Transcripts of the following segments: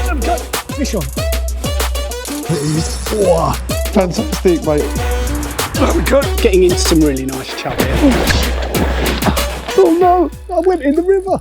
Go. Fish on. Whoa. Fantastic, mate. There we go. Getting into some really nice chub here. Oh no, I went in the river.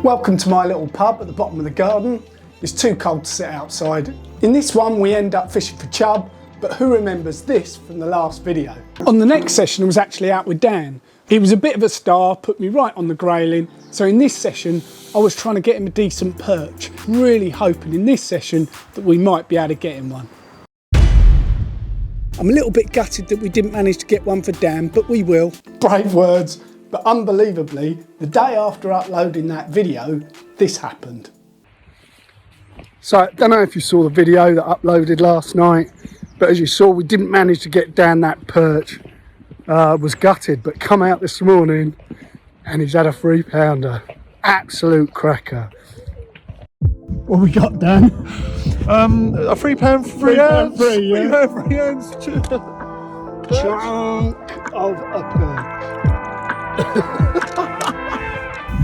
Welcome to my little pub at the bottom of the garden. It's too cold to sit outside. In this one we end up fishing for chub, but who remembers this from the last video? On the next session I was actually out with Dan. He was a bit of a star, put me right on the Grayling. So in this session I was trying to get him a decent perch, really hoping in this session that we might be able to get him one. I'm a little bit gutted that we didn't manage to get one for Dan, but we will. Brave words. But unbelievably, the day after uploading that video, this happened. So I don't know if you saw the video that I uploaded last night, but as you saw, we didn't manage to get down that perch. Was gutted, but come out this morning and he's had a 3-pounder. Absolute cracker. What we got, Dan? A 3 pound, 3 ounce. 3 ounce. Chunk of a perch.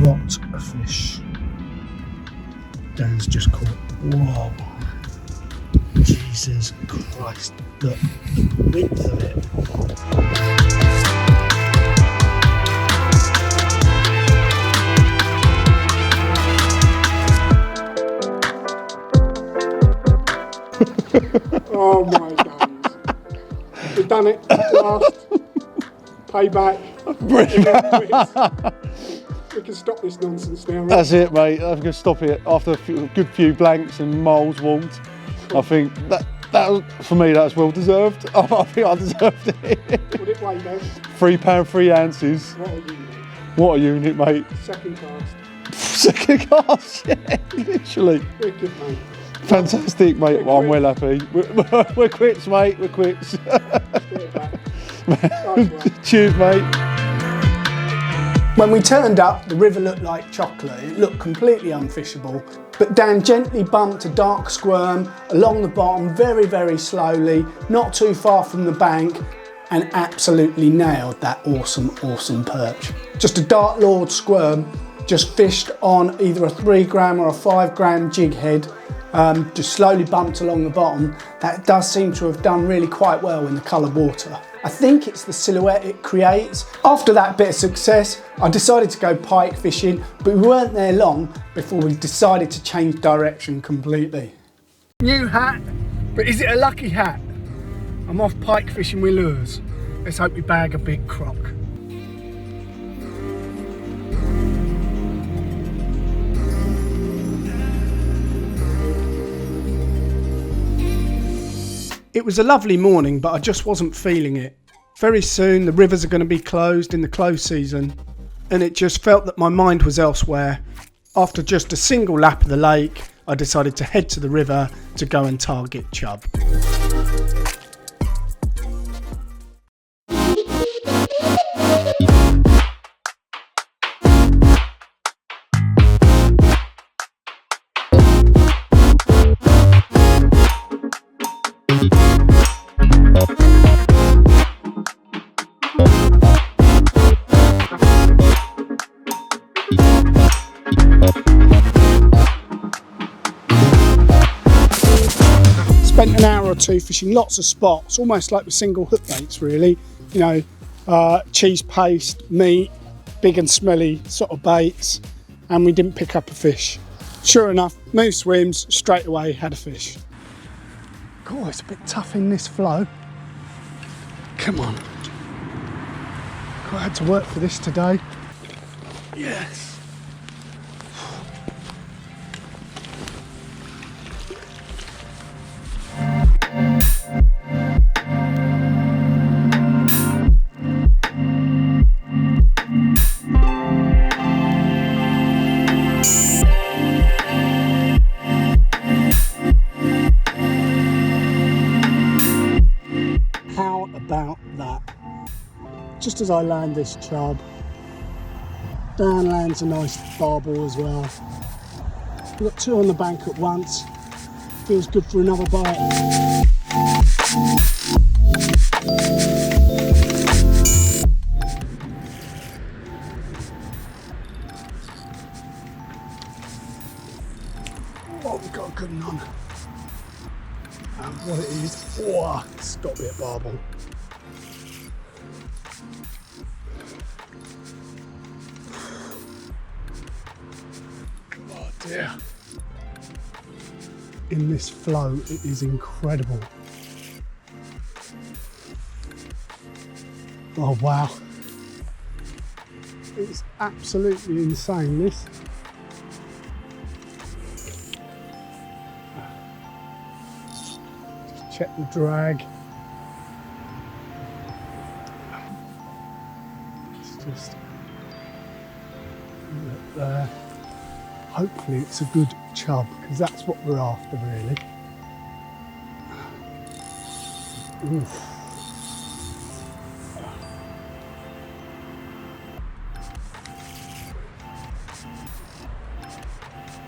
What a fish. Dan's just caught. Whoa. Jesus Christ. Look, the width of it. Oh my days. We've done it. Last. Payback. We can stop this nonsense now, right? That's it, mate. I'm going to stop it after a good few blanks and moles walked. I think that was, for me, that was well deserved. I think I deserved it. What it weigh though? 3 pound, 3 ounces. What a unit. What a unit, mate. Second cast. Second cast, yeah, literally. We're good, mate. Fantastic, mate. Well, I'm well happy. We're quits, mate. We're quits. Cheers, mate. When we turned up, the river looked like chocolate. It looked completely unfishable, but Dan gently bumped a dark squirm along the bottom very, very slowly, not too far from the bank, and absolutely nailed that awesome, awesome perch. Just a Dark Lord squirm, just fished on either a 3 gram or a 5 gram jig head, just slowly bumped along the bottom. That does seem to have done really quite well in the coloured water. I think it's the silhouette it creates. After that bit of success, I decided to go pike fishing, but we weren't there long before we decided to change direction completely. New hat, but is it a lucky hat? I'm off pike fishing with lures. Let's hope we bag a big croc. It was a lovely morning, but I just wasn't feeling it. Very soon the rivers are going to be closed in the close season, and it just felt that my mind was elsewhere. After just a single lap of the lake, I decided to head to the river to go and target chub. Spent an hour or two fishing lots of spots, almost like with single hook baits really. You know, cheese paste, meat, big and smelly sort of baits, and we didn't pick up a fish. Sure enough, moved swims, straight away had a fish. God, it's a bit tough in this flow. Come on. God, I had to work for this today. Yes. How about that? Just as I land this chub, Down lands a nice barbel as well. We've got 2 on the bank at once. Feels good for another bite. Oh, we've got a good one on. And what it is, oh, it's got to be a barbel. Oh dear. In this flow, it is incredible. Oh wow. It's absolutely insane, this. Just check the drag. It's just look there. Hopefully it's a good chub, because that's what we're after really. Oof.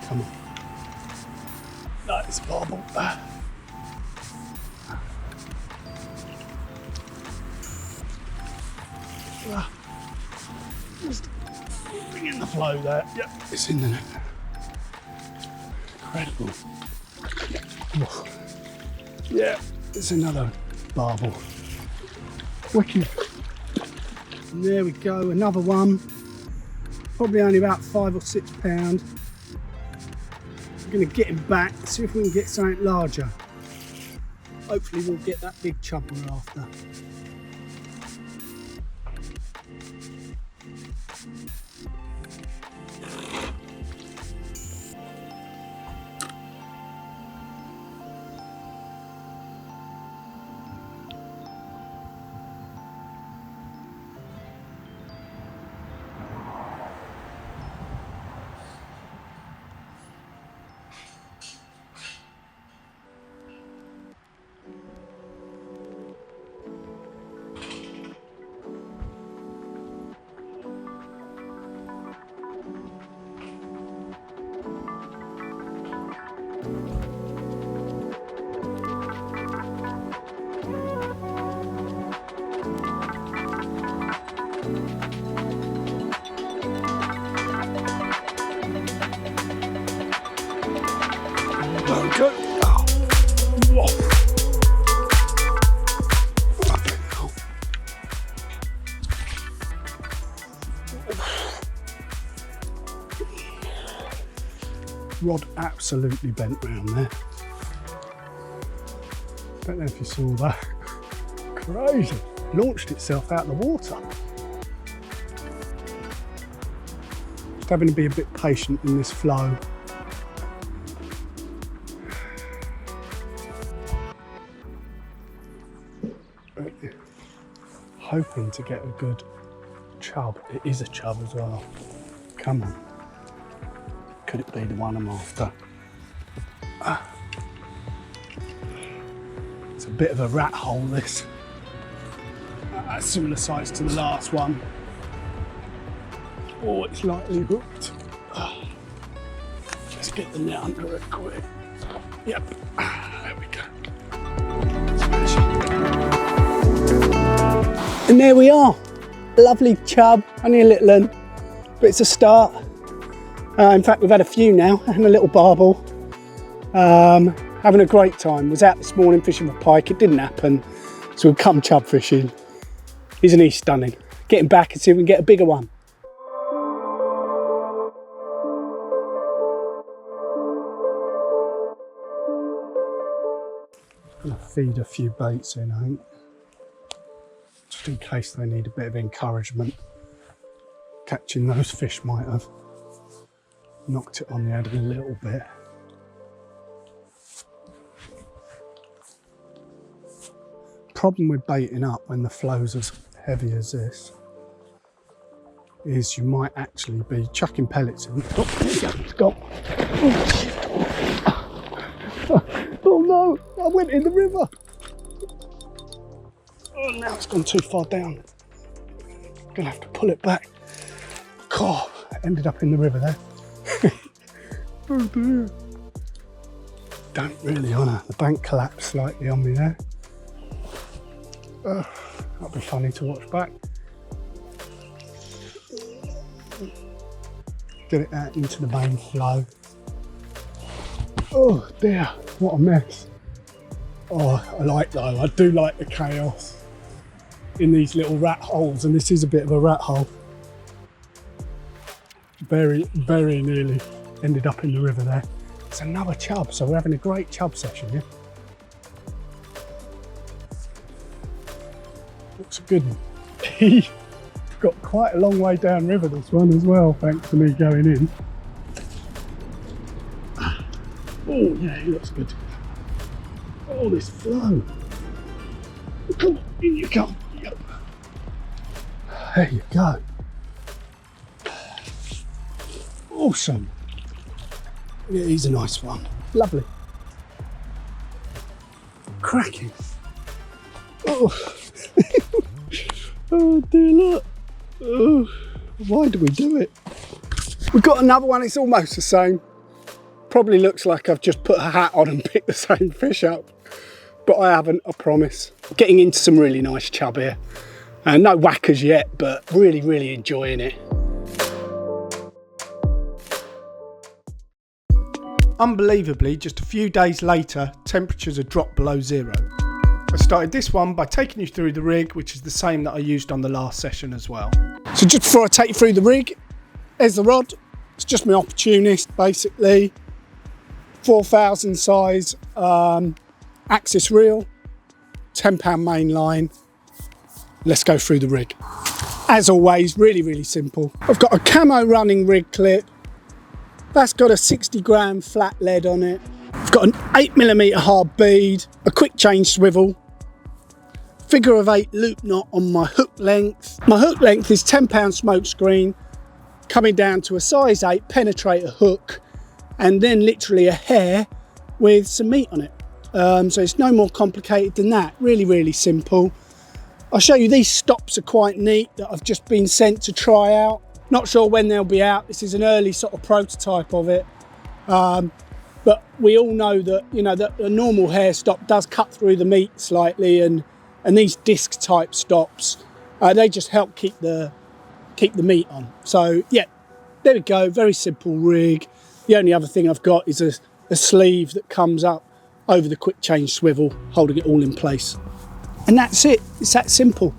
Come on. That is a barbel. Just bring in the flow there. Yep, it's in the net. Incredible. Yeah, it's another barbel. Wicked. And there we go, another one. Probably only about 5 or 6 pounds. We're going to get him back, see if we can get something larger. Hopefully we'll get that big chub we're after. Go. Oh. Whoa. Fucking hell. Rod absolutely bent round there. Don't know if you saw that. Crazy. Launched itself out of the water. Just having to be a bit patient in this flow. Hoping to get a good chub. It is a chub as well. Come on. Could it be the one I'm after? It's a bit of a rat hole, this. Similar size to the last one. Oh, it's lightly hooked. Let's get the net under it quick. Yep, there we go. And there we are, lovely chub, only a little one, but it's a start. In fact, we've had a few now, and a little barbel. Having a great time. Was out this morning fishing for pike, it didn't happen, so we've come chub fishing. Isn't he stunning? Getting back and see if we can get a bigger one. I'm gonna feed a few baits in, I think. Just in case they need a bit of encouragement. Catching those fish might have knocked it on the head a little bit. Problem with baiting up when the flow's as heavy as this is you might actually be chucking pellets in. Oh, there you go, it's gone. Oh no, I went in the river. Oh, now it's gone too far down. I'm gonna have to pull it back. God. ended up in the river there. Oh dear. Don't really honour. The bank collapsed slightly on me there. That'll be funny to watch back. Get it out into the main flow. Oh dear, what a mess. Oh, I do like the chaos in these little rat holes, and this is a bit of a rat hole. Very, very nearly ended up in the river there. It's another chub, so we're having a great chub session here. Looks a good one. Got quite a long way down river this one as well, thanks to me going in. Oh yeah, he looks good. Oh, this flow. Come on, in you come. Yep. There you go. Awesome. Yeah, he's a nice one. Lovely. Cracking. Oh. Oh dear, look. Oh, why do we do it? We've got another one, it's almost the same. Probably looks like I've just put a hat on and picked the same fish up, but I haven't, I promise. Getting into some really nice chub here. No whackers yet, but really, really enjoying it. Unbelievably, just a few days later, temperatures had dropped below zero. I started this one by taking you through the rig, which is the same that I used on the last session as well. So just before I take you through the rig, there's the rod. It's just my opportunist, basically. 4,000 size axis reel, 10 pound main line. Let's go through the rig. As always, really, really simple. I've got a camo running rig clip. That's got a 60 gram flat lead on it. I've got an 8mm hard bead, a quick change swivel, figure of 8 loop knot on my hook length. My hook length is 10 pound smoke screen, coming down to a size 8 penetrator hook, and then literally a hair with some meat on it. So it's no more complicated than that. Really, really simple. I'll show you, these stops are quite neat that I've just been sent to try out. Not sure when they'll be out. This is an early sort of prototype of it. But we all know that, you know, that a normal hair stop does cut through the meat slightly, and these disc type stops, they just help keep the meat on. So yeah, there we go, very simple rig. The only other thing I've got is a sleeve that comes up over the quick change swivel, holding it all in place. And that's it, it's that simple.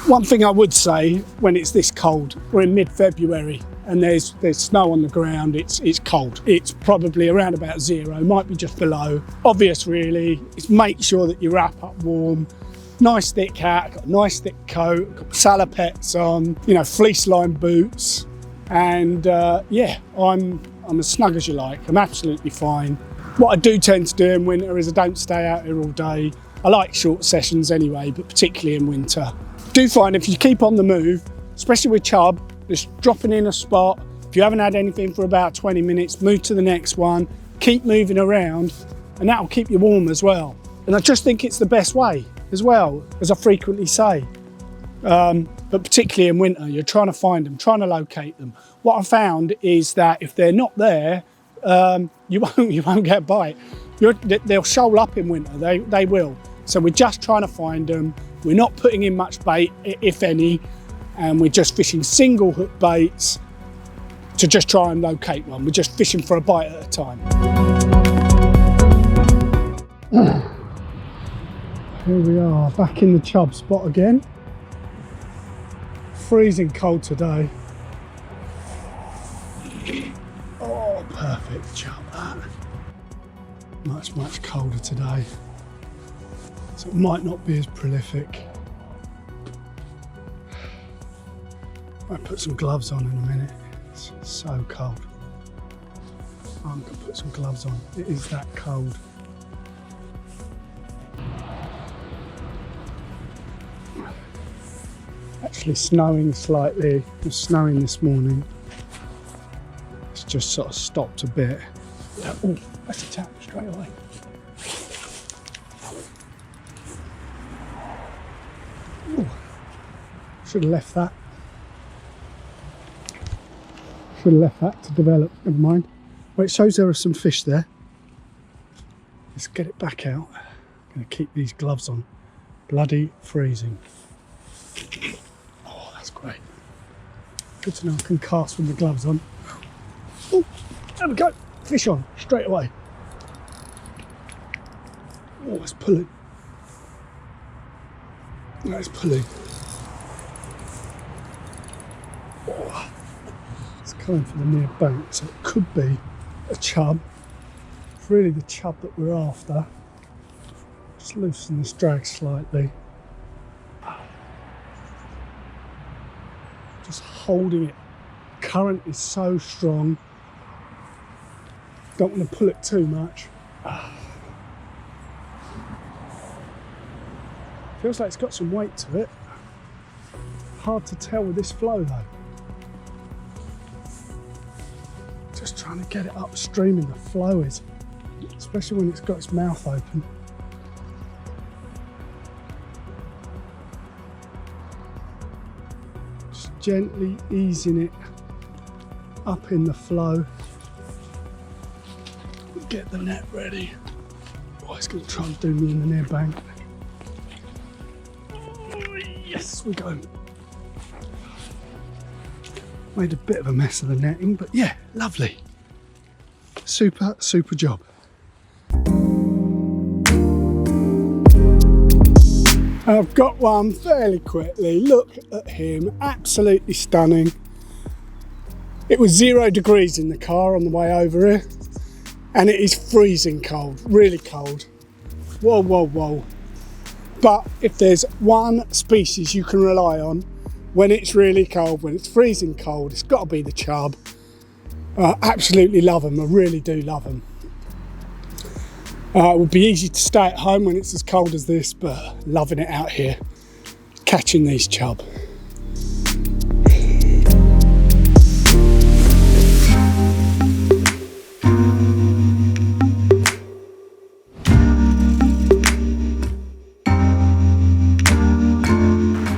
One thing I would say, when it's this cold, we're in mid-February and there's snow on the ground, it's cold. It's probably around about zero, might be just below. Obvious really, is make sure that you wrap up warm. Nice thick hat, got a nice thick coat, got salopettes on, you know, fleece lined boots. And yeah, I'm as snug as you like, I'm absolutely fine. What I do tend to do in winter is I don't stay out here all day. I like short sessions anyway, but particularly in winter. Do find if you keep on the move, especially with chub, just dropping in a spot. If you haven't had anything for about 20 minutes, move to the next one, keep moving around, and that'll keep you warm as well. And I just think it's the best way as well, as I frequently say. But particularly in winter, you're trying to find them, trying to locate them. What I found is that if they're not there, you won't get a bite. They'll shoal up in winter, they will. So we're just trying to find them. We're not putting in much bait, if any, and we're just fishing single hook baits to just try and locate one. We're just fishing for a bite at a time. Here we are, back in the chub spot again. Freezing cold today. Oh, perfect chub that. Much, much colder today. So it might not be as prolific. Might put some gloves on in a minute. It's so cold. I'm gonna put some gloves on. It is that cold. Actually snowing slightly. It was snowing this morning. It's just sort of stopped a bit. Oh, that's a tap straight away. Ooh, should have left that. Should have left that to develop, never mind. Well, it shows there are some fish there. Let's get it back out. I'm going to keep these gloves on. Bloody freezing. Oh, that's great. Good to know I can cast with the gloves on. Oh, there we go. Fish on, straight away. Oh, it's pulling. No, it's pulling. Oh, it's coming from the near bank, so it could be a chub. It's really the chub that we're after. Just loosen this drag slightly. Just holding it. Current is so strong. Don't want to pull it too much. Feels like it's got some weight to it. Hard to tell with this flow though. Just trying to get it upstream in the flow is, especially when it's got its mouth open. Just gently easing it up in the flow. Get the net ready. Oh, it's going to try and do me in the near bank. Oh, yes, we go. Made a bit of a mess of the netting, but yeah, lovely. Super, super job. I've got one fairly quickly. Look at him, absolutely stunning. It was 0 degrees in the car on the way over here. And it is freezing cold, really cold. Whoa, whoa, whoa. But if there's one species you can rely on when it's really cold, when it's freezing cold, it's got to be the chub. Absolutely love them, I really do love them. It would be easy to stay at home when it's as cold as this, but loving it out here, catching these chub.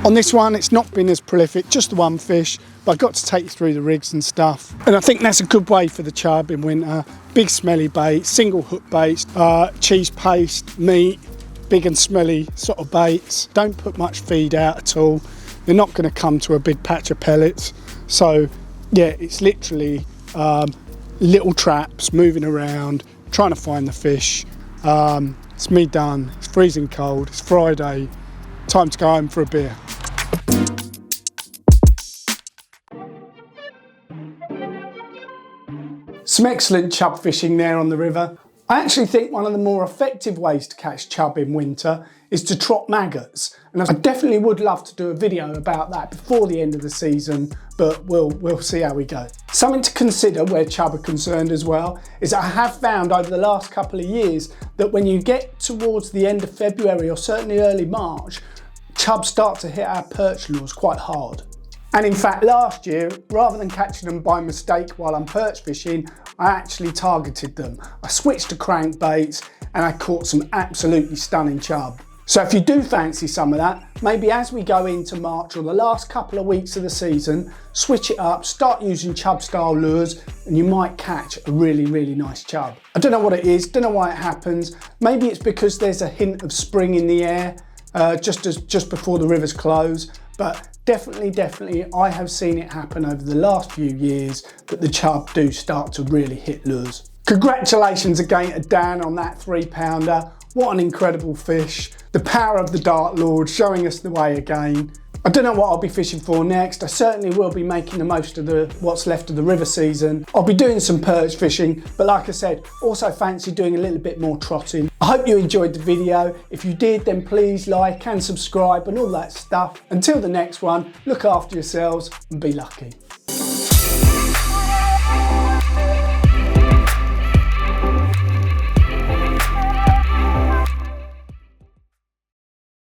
On this one, it's not been as prolific, just the one fish, but I got to take you through the rigs and stuff. And I think that's a good way for the chub in winter. Big smelly bait, single hook baits, cheese paste, meat, big and smelly sort of baits. Don't put much feed out at all. They're not going to come to a big patch of pellets. So yeah, it's literally little traps moving around, trying to find the fish. It's me done, it's freezing cold, it's Friday, time to go home for a beer. Some excellent chub fishing there on the river. I actually think one of the more effective ways to catch chub in winter is to trot maggots. And I definitely would love to do a video about that before the end of the season, but we'll see how we go. Something to consider where chub are concerned as well is I have found over the last couple of years that when you get towards the end of February or certainly early March, chub start to hit our perch lures quite hard. And in fact, last year, rather than catching them by mistake while I'm perch fishing, I actually targeted them. I switched to crankbaits and I caught some absolutely stunning chub. So if you do fancy some of that, maybe as we go into March or the last couple of weeks of the season, switch it up, start using chub style lures, and you might catch a really, really nice chub. I don't know what it is, don't know why it happens. Maybe it's because there's a hint of spring in the air, just before the rivers close, but definitely I have seen it happen over the last few years that the chub do start to really hit lures. Congratulations again to Dan on that 3-pounder. What an incredible fish. The power of the Dart Lord showing us the way again. I don't know what I'll be fishing for next. I certainly will be making the most of what's left of the river season. I'll be doing some perch fishing, but like I said, also fancy doing a little bit more trotting. I hope you enjoyed the video. If you did, then please like and subscribe and all that stuff. Until the next one, look after yourselves and be lucky.